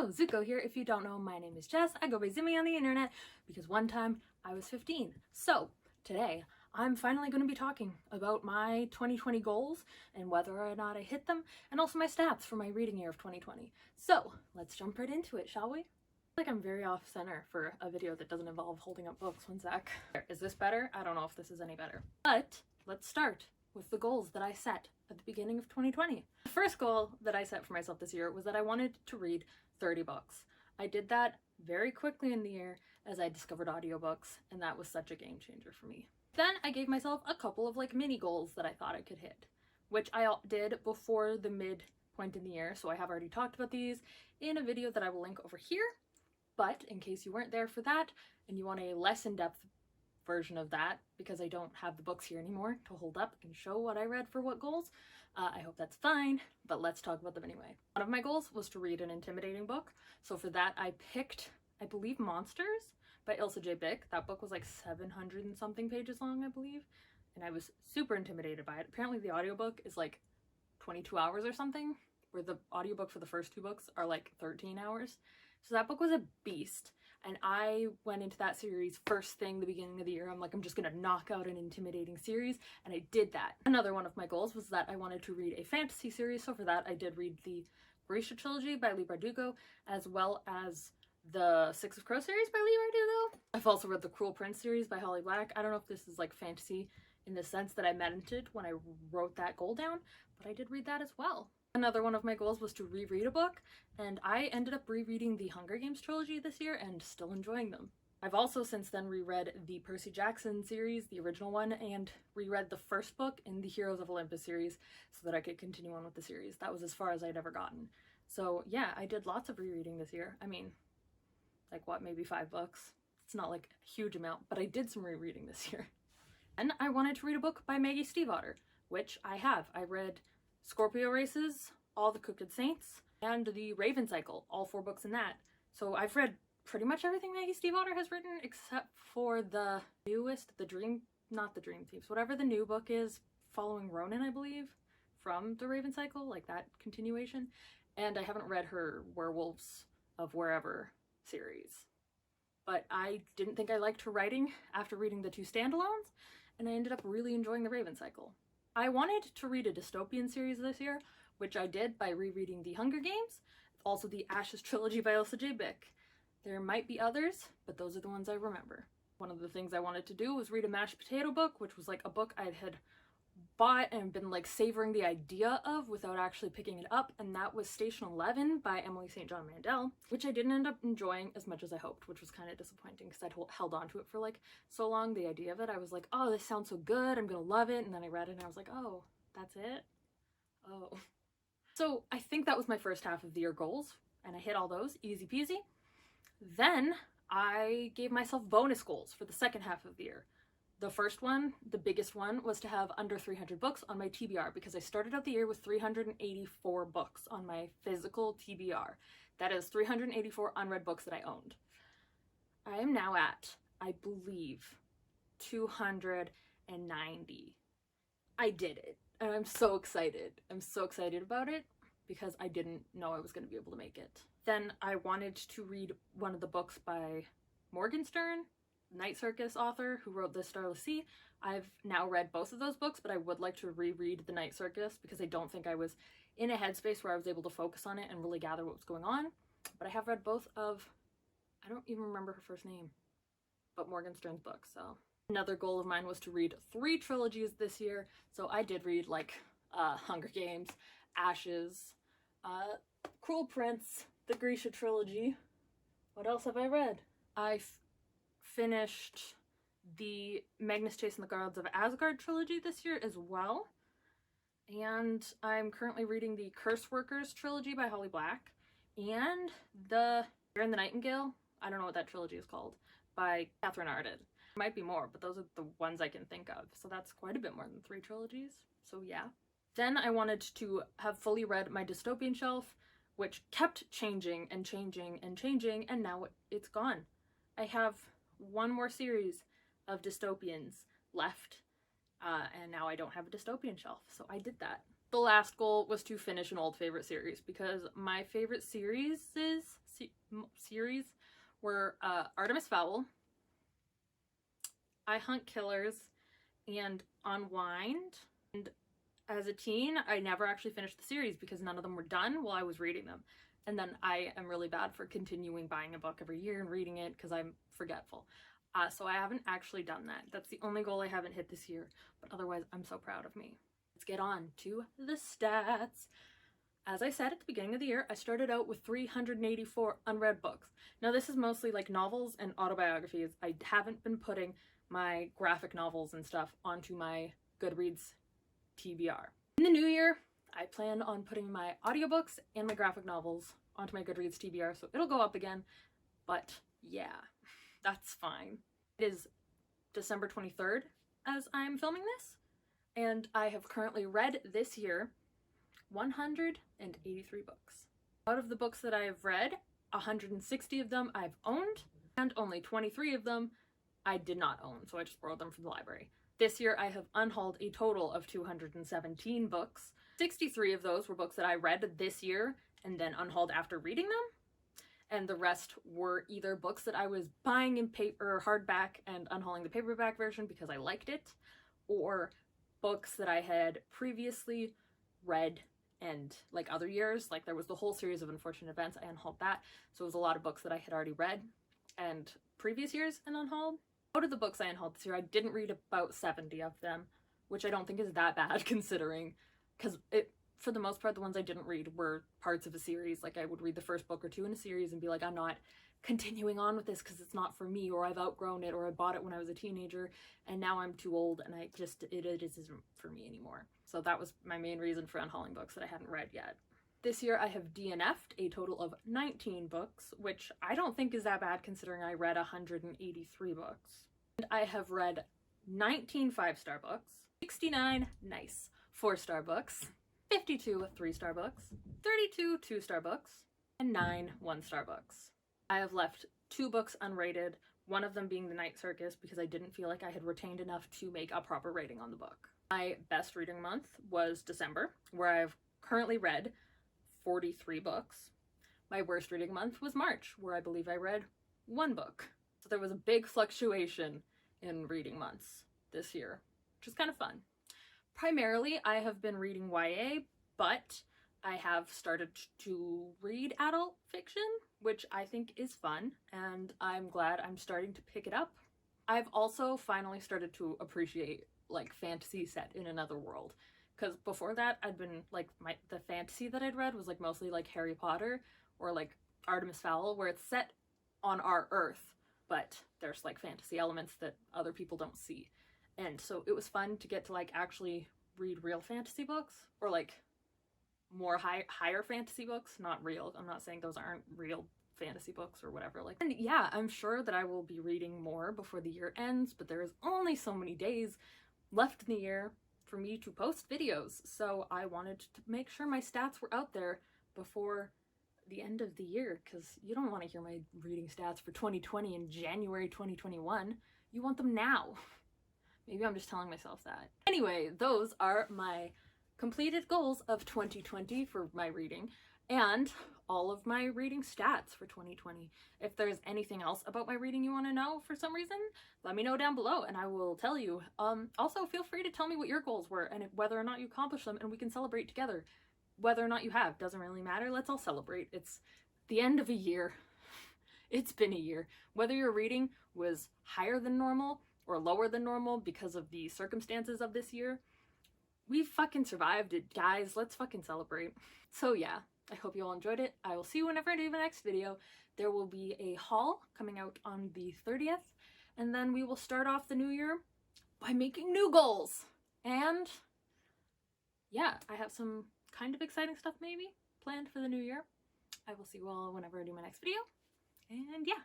So, Zuko here. If you don't know, my name is Jess. I go by Zimmy on the internet because one time I was 15. So, today I'm finally going to be talking about my 2020 goals and whether or not I hit them, and also my stats for my reading year of 2020. So, let's jump right into it, shall we? I feel like I'm very off center for a video that doesn't involve holding up books. One sec. Is this better? I don't know if this is any better. But let's start with the goals that I set at the beginning of 2020. The first goal that I set for myself this year was that I wanted to read 30 books. I did that very quickly in the year as I discovered audiobooks, and that was such a game changer for me. Then I gave myself a couple of mini goals that I thought I could hit, which I did before the midpoint in the year, so I have already talked about these in a video that I will link over here. But in case you weren't there for that and you want a less in-depth version of that, because I don't have the books here anymore to hold up and show what I read for what goals, I hope that's fine, but let's talk about them anyway. One of my goals was to read an intimidating book, so for that I picked, I believe, Monsters by Ilsa J. Bick. That book was 700 and something pages long, I believe, and I was super intimidated by it. Apparently the audiobook is 22 hours or something, where the audiobook for the first two books are 13 hours. So that book was a beast, and I went into that series first thing the beginning of the year. I'm just gonna knock out an intimidating series, and I did that. Another one of my goals was that I wanted to read a fantasy series, so for that I did read the Grisha trilogy by Leigh Bardugo, as well as the Six of Crows series by Leigh Bardugo. I've also read the Cruel Prince series by Holly Black. I don't know if this is fantasy in the sense that I meant it when I wrote that goal down, but I did read that as well. Another one of my goals was to reread a book, and I ended up rereading the Hunger Games trilogy this year and still enjoying them. I've also since then reread the Percy Jackson series, the original one, and reread the first book in the Heroes of Olympus series so that I could continue on with the series. That was as far as I'd ever gotten. So yeah, I did lots of rereading this year. I mean, maybe 5 books? It's not a huge amount, but I did some rereading this year. And I wanted to read a book by Maggie Stiefvater, which I have. I read Scorpio Races, All the Crooked Saints, and The Raven Cycle, all 4 books in that. So I've read pretty much everything Maggie Stiefvater has written except for the newest, not the Dream Thieves, whatever the new book is, following Ronan, I believe, from The Raven Cycle, that continuation. And I haven't read her Werewolves of Wherever series. But I didn't think I liked her writing after reading the 2 standalones, and I ended up really enjoying The Raven Cycle. I wanted to read a dystopian series this year, which I did by rereading The Hunger Games, also the Ashes trilogy by Ilsa J. Bick. There might be others, but those are the ones I remember. One of the things I wanted to do was read a mashed potato book, which was a book I had bought and been savoring the idea of without actually picking it up, and that was Station 11 by Emily St. John Mandel, which I didn't end up enjoying as much as I hoped, which was kind of disappointing because I'd held on to it for so long. The idea of it, I was oh, this sounds so good, I'm gonna love it, and then I read it and I was oh, that's it? Oh. So I think that was my first half of the year goals, and I hit all those, easy peasy. Then I gave myself bonus goals for the second half of the year. The first one, the biggest one, was to have under 300 books on my TBR, because I started out the year with 384 books on my physical TBR. That is 384 unread books that I owned. I am now at, I believe, 290. I did it, and I'm so excited. I'm so excited about it because I didn't know I was going to be able to make it. Then I wanted to read one of the books by Morgenstern, Night Circus author who wrote The Starless Sea. I've now read both of those books, but I would like to reread The Night Circus because I don't think I was in a headspace where I was able to focus on it and really gather what was going on. But I have read both of, I don't even remember her first name, but Morgenstern's books. So another goal of mine was to read 3 trilogies this year. So I did read Hunger Games, Ashes, Cruel Prince, the Grisha trilogy. What else have I read? I finished the Magnus Chase and the Gods of Asgard trilogy this year as well, and I'm currently reading the Curse Workers trilogy by Holly Black, and the Bear and the Nightingale, I don't know what that trilogy is called, by Catherine Arded. There might be more, but those are the ones I can think of, so that's quite a bit more than 3 trilogies, so yeah. Then I wanted to have fully read my dystopian shelf, which kept changing and changing and changing, and now it's gone. I have one more series of dystopians left, and now I don't have a dystopian shelf, so I did that. The last goal was to finish an old favorite series, because my favorite series series were Artemis Fowl, I Hunt Killers, and Unwind. And as a teen, I never actually finished the series because none of them were done while I was reading them. And then I am really bad for continuing buying a book every year and reading it because I'm forgetful. So I haven't actually done that. That's the only goal I haven't hit this year, but otherwise I'm so proud of me. Let's get on to the stats. As I said at the beginning of the year, I started out with 384 unread books. Now this is mostly like novels and autobiographies. I haven't been putting my graphic novels and stuff onto my Goodreads TBR. In the new year, I plan on putting my audiobooks and my graphic novels onto my Goodreads TBR, so it'll go up again, but yeah, that's fine. It is December 23rd as I'm filming this, and I have currently read this year 183 books. Out of the books that I have read, 160 of them I've owned, and only 23 of them I did not own, so I just borrowed them from the library. This year I have unhauled a total of 217 books. 63 of those were books that I read this year and then unhauled after reading them. And the rest were either books that I was buying in paper or hardback and unhauling the paperback version because I liked it, or books that I had previously read and like other years. Like there was the whole series of Unfortunate Events, I unhauled that. So it was a lot of books that I had already read and previous years and unhauled. Out of the books I unhauled this year, I didn't read about 70 of them, which I don't think is that bad considering, because for the most part, the ones I didn't read were parts of a series. Like I would read the first book or two in a series and be like, I'm not continuing on with this because it's not for me, or I've outgrown it, or I bought it when I was a teenager and now I'm too old and it isn't for me anymore. So that was my main reason for unhauling books that I hadn't read yet. This year I have DNF'd a total of 19 books, which I don't think is that bad considering I read 183 books. And I have read 19 5-star books, 69 nice 4-star books, 52 3-star books, 32 2-star books, and 9 1-star books. I have left 2 books unrated, one of them being The Night Circus because I didn't feel like I had retained enough to make a proper rating on the book. My best reading month was December, where I've currently read 43 books. My worst reading month was March, where I believe I read 1 book. So there was a big fluctuation in reading months this year, which is kind of fun. Primarily, I have been reading YA, but I have started to read adult fiction, which I think is fun, and I'm glad I'm starting to pick it up. I've also finally started to appreciate like fantasy set in another world. Because before that, I'd been, like, the fantasy that I'd read was, like, mostly, like, Harry Potter or, like, Artemis Fowl, where it's set on our Earth, but there's, like, fantasy elements that other people don't see. And so it was fun to get to, like, actually read real fantasy books, or, like, more higher fantasy books. Not real. I'm not saying those aren't real fantasy books or whatever. Like, and yeah, I'm sure that I will be reading more before the year ends, but there is only so many days left in the year for me to post videos, so I wanted to make sure my stats were out there before the end of the year, because you don't want to hear my reading stats for 2020 in January 2021. You want them now. Maybe I'm just telling myself that. Anyway, those are my completed goals of 2020 for my reading, and all of my reading stats for 2020. If there's anything else about my reading you want to know for some reason, let me know down below and I will tell you. Also, feel free to tell me what your goals were and whether or not you accomplished them, and we can celebrate together. Whether or not you have, doesn't really matter. Let's all celebrate. It's the end of a year. It's been a year. Whether your reading was higher than normal or lower than normal because of the circumstances of this year, we fucking survived it, guys. Let's fucking celebrate. So yeah, I hope you all enjoyed it. I will see you whenever I do the next video. There will be a haul coming out on the 30th, and then we will start off the new year by making new goals. And yeah, I have some kind of exciting stuff maybe planned for the new year. I will see you all whenever I do my next video. And yeah.